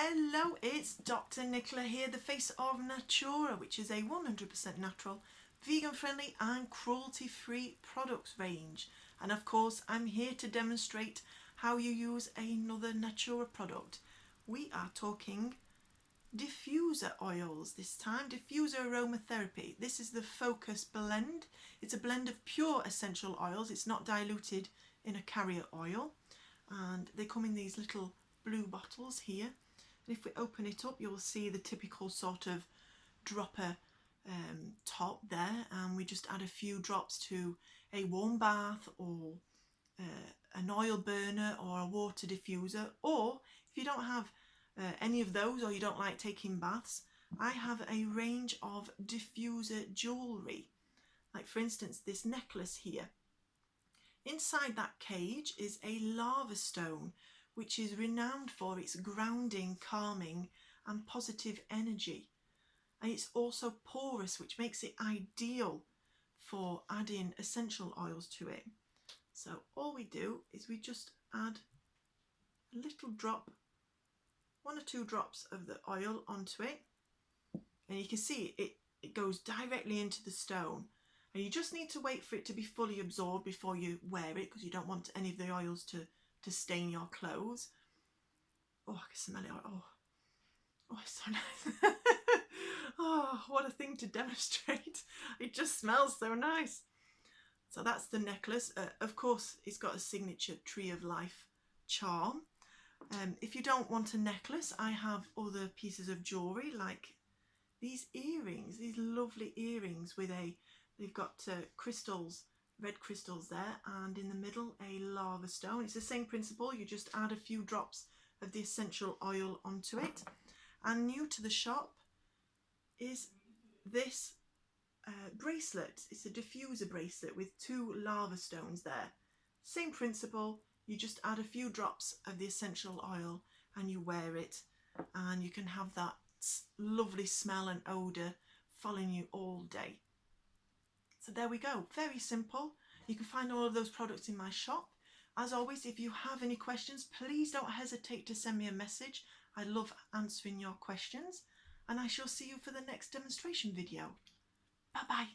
Hello, it's Dr. Nicola here, the face of Natura, which is a 100% natural, vegan-friendly and cruelty-free products range. And of course, I'm here to demonstrate how you use another Natura product. We are talking diffuser oils this time, diffuser aromatherapy. This is the focus blend. It's a blend of pure essential oils. It's not diluted in a carrier oil. And they come in these little blue bottles here. And if we open it up, you'll see the typical sort of dropper top there, and we just add a few drops to a warm bath or an oil burner or a water diffuser. Or if you don't have any of those, or you don't like taking baths, I have a range of diffuser jewellery. Like for instance, this necklace here. Inside that cage is a lava stone, which is renowned for its grounding, calming and positive energy. And it's also porous, which makes it ideal for adding essential oils to it. So all we do is we just add a little drop, 1 or 2 drops of the oil onto it. And you can see it goes directly into the stone. And you just need to wait for it to be fully absorbed before you wear it, because you don't want any of the oils to stain your clothes. Oh, I can smell it. Oh, it's so nice. Oh, what a thing to demonstrate. It just smells so nice. So that's the necklace. Of course, it's got a signature Tree of Life charm. If you don't want a necklace, I have other pieces of jewellery, like these earrings, these lovely earrings with they've got crystals, red crystals there, and in the middle a lava stone. It's the same principle, you just add a few drops of the essential oil onto it. And new to the shop is this bracelet. It's a diffuser bracelet with 2 lava stones there. Same principle, you just add a few drops of the essential oil and you wear it, and you can have that lovely smell and odour following you all day. So there we go, very simple. You can find all of those products in my shop. As always, if you have any questions, please don't hesitate to send me a message. I love answering your questions, and I shall see you for the next demonstration video. Bye bye.